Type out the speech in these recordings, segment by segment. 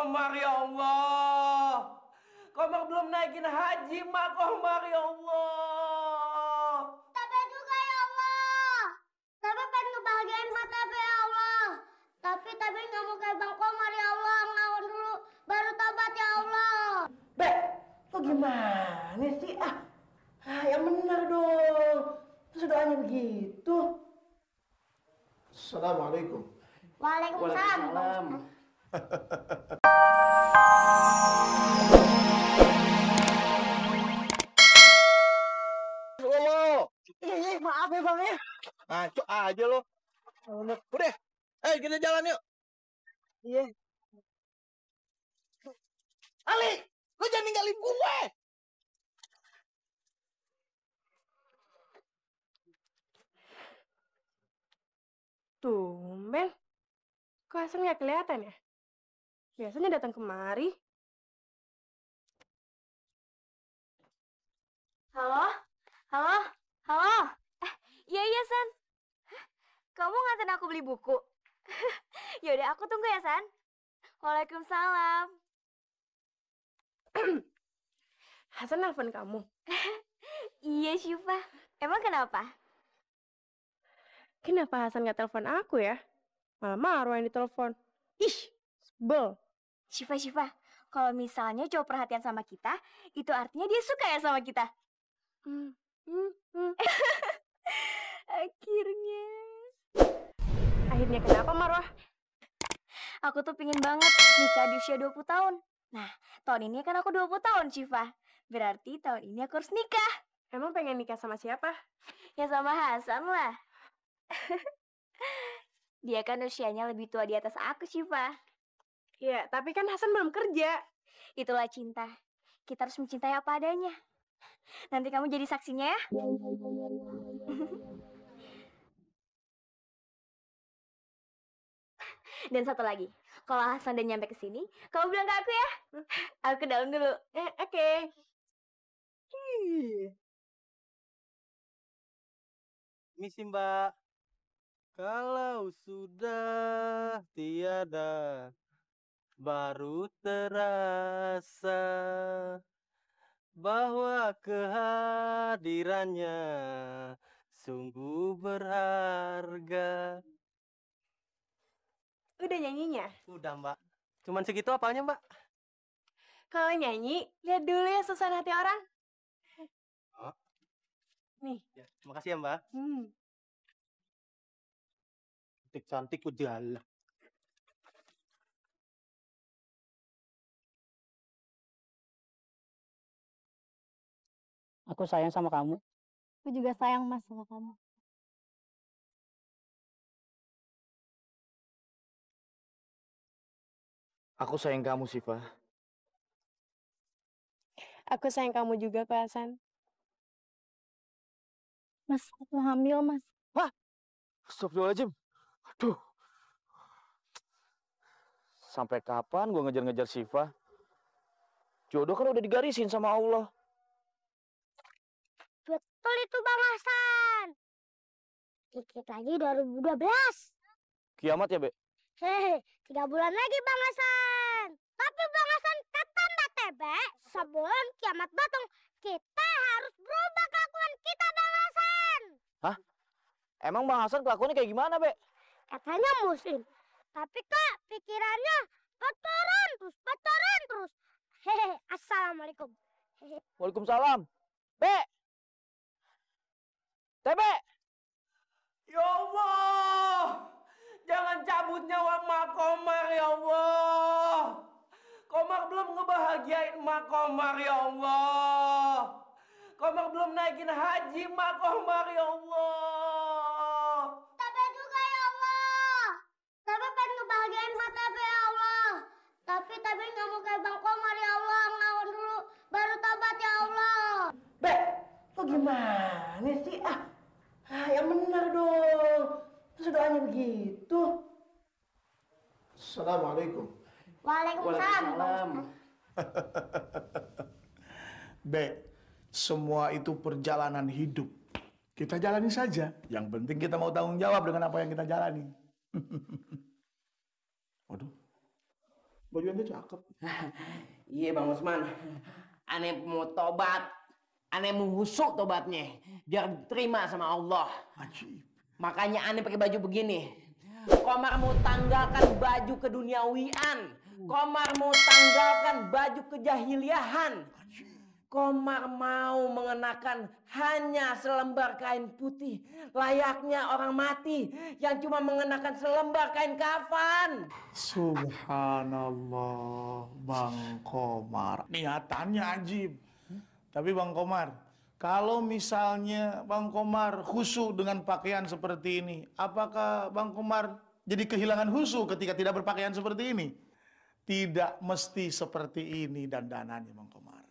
Komar ya Allah. Komar belum naikin haji mak Komar ya Allah. Tapi juga ya Allah. Tapi pengen ngebahagiain mak tapi ya Allah. Tapi nggak mau kayak Bang Komar ya Allah. Ngelawan dulu baru tobat ya Allah. Bek, lo gimana sih? Yang benar dong. Terus doanya begitu. Assalamualaikum. Waalaikumsalam. Maaf ya bang ya. Ngaco aja lo. Udah, ayo kita jalan yuk. Iya. Ali, lo jangan ninggalin gue. Tumben. Kok Hasan nggak kelihatan ya? Biasanya datang kemari. Halo? Halo? Halo? Iya, San. Kamu nganterin aku beli buku? Yaudah, aku tunggu ya, San. Waalaikumsalam. Hasan nelfon kamu. Iya, Syifa. Emang kenapa? Kenapa Hasan nggak telepon aku ya? Malah Marwa yang ditelepon. Ih, sebel. Syifa, kalau misalnya cowok perhatian sama kita, itu artinya dia suka ya sama kita. Akhirnya kenapa, Marwah? Aku tuh pingin banget nikah di usia 20 tahun. Nah, tahun ini kan aku 20 tahun, Syifa. Berarti tahun ini aku harus nikah. Emang pengen nikah sama siapa? Ya sama Hasan lah. Dia kan usianya lebih tua di atas aku, Syifa. Ya, tapi kan Hasan belum kerja. Itulah cinta. Kita harus mencintai apa adanya. Nanti kamu jadi saksinya ya. Dan satu lagi, kalau Hasan udah nyampe ke sini, kamu bilang ke aku ya. Aku ke dalam dulu. Oke. Misi Mbak. Kalau sudah tiada, baru terasa bahwa kehadirannya sungguh berharga. Udah nyanyinya? Udah Mbak. Cuman segitu apalnya Mbak? Kalau nyanyi, lihat dulu ya suasana hati orang. Oh. Nih. Ya, makasih ya Mbak. Cantik ujala. Aku sayang sama kamu. Aku juga sayang, Mas, sama kamu. Aku sayang kamu, Syifa. Aku sayang kamu juga, Kak Hasan. Mas, aku hamil, Mas. Wah, astagfirullahaladzim. Aduh. Sampai kapan gue ngejar-ngejar Syifa? Jodoh kan udah digarisin sama Allah. Betul itu, Bang Hasan. Dikit lagi 2012. Kiamat ya, Be? Hehe, 3 bulan lagi, Bang Hasan. Tapi Bang Hasan kata Mbak Tebe, sebelum kiamat datang, kita harus berubah kelakuan kita, Bang Hasan. Hah? Emang Bang Hasan kelakuannya kayak gimana, Be? Katanya muslim. Tapi Kak, pikirannya pacaran terus. Hehe, assalamualaikum. Hehe. Waalaikumsalam. Be! Tebe! Ya Allah, jangan cabut nyawa mak Komar ya Allah. Komar belum ngebahagiain mak Komar ya Allah. Komar belum naikin haji mak Komar ya Allah. Tapi juga ya Allah. Tapi pengen ngebahagiain mak Tebe ya Allah. Tapi nggak mau kayak Bang Komar ya Allah. Ngelawan dulu baru tobat ya Allah. Bek, lo gimana sih? Yang benar dong. Terus doanya begitu. Assalamualaikum. Waalaikumsalam. Be, semua itu perjalanan hidup. Kita jalani saja. Yang penting kita mau tanggung jawab dengan apa yang kita jalani. Waduh, Baju ente cakep. Iya Bang Usman, aneh mau tobat, aneh mau husuk tobatnya, biar diterima sama Allah. Ajib. Makanya aneh pakai baju begini. Komar mau tanggalkan baju keduniawian, Komar mau tanggalkan baju kejahiliahan. Komar mau mengenakan hanya selembar kain putih, layaknya orang mati yang cuma mengenakan selembar kain kafan. Subhanallah, Bang Komar. Niatannya ajib. Tapi Bang Komar, kalau misalnya Bang Komar khusyuk dengan pakaian seperti ini, apakah Bang Komar jadi kehilangan khusyuk ketika tidak berpakaian seperti ini? Tidak mesti seperti ini dandanannya Bang Komar.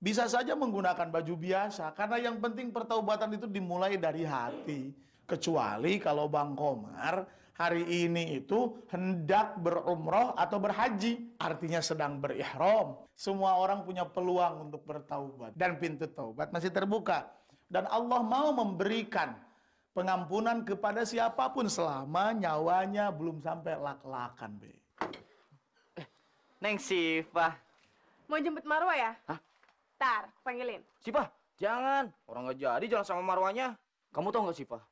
Bisa saja menggunakan baju biasa, karena yang penting pertaubatan itu dimulai dari hati. Kecuali kalau Bang Komar hari ini itu hendak berumroh atau berhaji, artinya sedang berihram. Semua orang punya peluang untuk bertaubat, dan pintu taubat masih terbuka. Dan Allah mau memberikan pengampunan kepada siapapun selama nyawanya belum sampai lak-lakan, Be. Neng Siva. Mau jemput Marwa ya? Hah? Ntar, panggilin. Siva, jangan. Orang nggak jadi jalan sama Marwanya. Kamu tahu nggak Siva?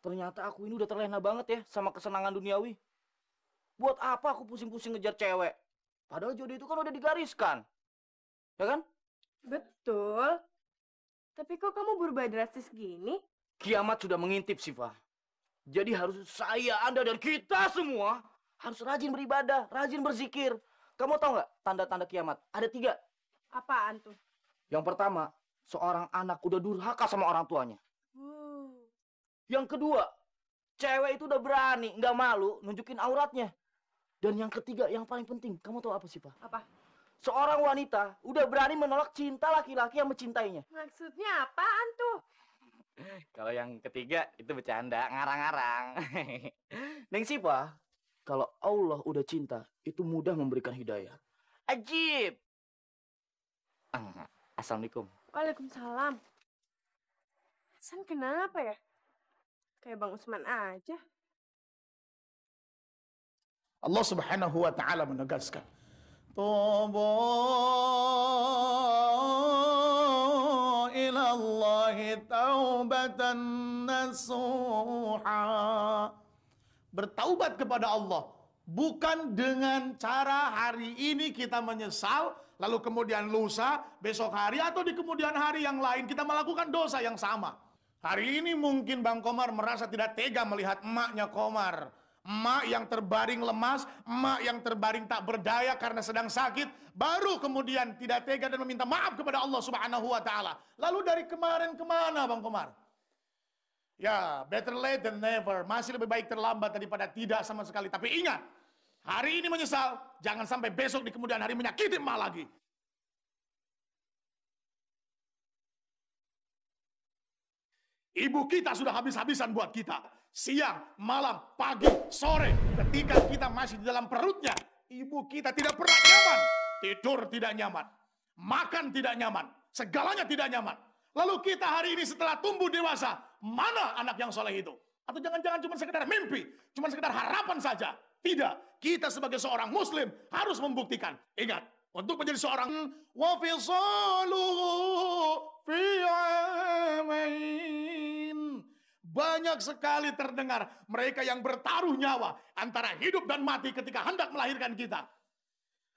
Ternyata aku ini udah terlena banget ya sama kesenangan duniawi. Buat apa aku pusing-pusing ngejar cewek? Padahal jodoh itu kan udah digariskan. Ya kan? Betul. Tapi kok kamu berubah drastis gini? Kiamat sudah mengintip, Siva. Jadi harus saya, Anda, dan kita semua harus rajin beribadah, rajin berzikir. Kamu tahu nggak tanda-tanda kiamat? Ada 3. Apaan tuh? Yang pertama, seorang anak udah durhaka sama orang tuanya. Yang kedua, cewek itu udah berani, nggak malu, nunjukin auratnya. Dan yang ketiga, yang paling penting, kamu tahu apa sih, Pak? Apa? Seorang wanita udah berani menolak cinta laki-laki yang mencintainya. Maksudnya apaan tuh? Kalau yang ketiga, itu bercanda, ngarang-ngarang. Neng Sipa, kalau Allah udah cinta, itu mudah memberikan hidayah. Ajib! Assalamualaikum. Waalaikumsalam. Hasan kenapa ya? Kayak Bang Usman aja. Allah Subhanahu wa taala menegaskan, "Tubu ila Allahi taubatan nasuha." Bertaubat kepada Allah bukan dengan cara hari ini kita menyesal, lalu kemudian lusa, besok hari atau di kemudian hari yang lain kita melakukan dosa yang sama. Hari ini mungkin Bang Komar merasa tidak tega melihat emaknya Komar. Emak yang terbaring lemas, emak yang terbaring tak berdaya karena sedang sakit, baru kemudian tidak tega dan meminta maaf kepada Allah Subhanahu wa taala. Lalu dari kemarin kemana Bang Komar? Ya, better late than never. Masih lebih baik terlambat daripada tidak sama sekali. Tapi ingat, hari ini menyesal, jangan sampai besok di kemudian hari menyakiti emak lagi. Ibu kita sudah habis-habisan buat kita. Siang, malam, pagi, sore. Ketika kita masih di dalam perutnya, ibu kita tidak pernah nyaman. Tidur tidak nyaman. Makan tidak nyaman. Segalanya tidak nyaman. Lalu kita hari ini setelah tumbuh dewasa, mana anak yang soleh itu? Atau jangan-jangan cuma sekedar mimpi, cuma sekedar harapan saja? Tidak, kita sebagai seorang muslim harus membuktikan. Ingat, untuk menjadi seorang wafisaluhu fi amain. Banyak sekali terdengar mereka yang bertaruh nyawa antara hidup dan mati ketika hendak melahirkan kita.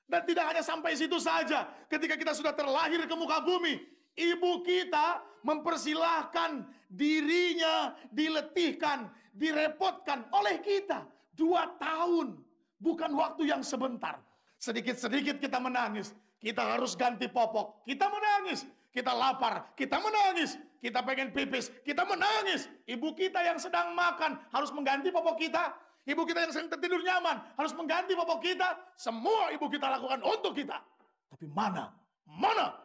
Dan tidak hanya sampai situ saja, ketika kita sudah terlahir ke muka bumi, ibu kita mempersilahkan dirinya diletihkan, direpotkan oleh kita. 2 tahun, bukan waktu yang sebentar. Sedikit-sedikit kita menangis, kita harus ganti popok, kita menangis. Kita lapar, kita menangis. Kita pengen pipis, kita menangis. Ibu kita yang sedang makan harus mengganti popok kita. Ibu kita yang sedang tertidur nyaman harus mengganti popok kita. Semua ibu kita lakukan untuk kita. Tapi mana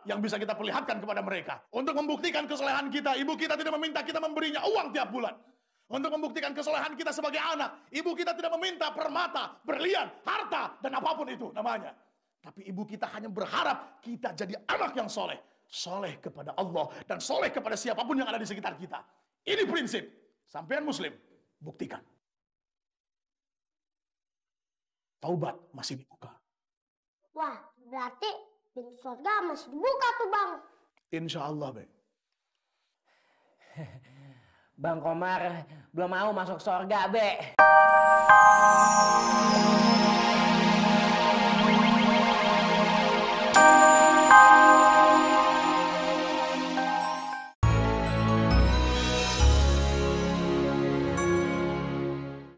yang bisa kita perlihatkan kepada mereka? Untuk membuktikan kesolehan kita, ibu kita tidak meminta kita memberinya uang tiap bulan. Untuk membuktikan kesolehan kita sebagai anak, ibu kita tidak meminta permata, berlian, harta, dan apapun itu namanya. Tapi ibu kita hanya berharap kita jadi anak yang soleh. Soleh kepada Allah dan soleh kepada siapapun yang ada di sekitar kita. Ini prinsip. Sampean muslim, buktikan. Taubat masih dibuka. Wah, berarti pintu surga masih dibuka tuh, Bang. Insya Allah, Be. Bang Komar belum mau masuk surga, Be.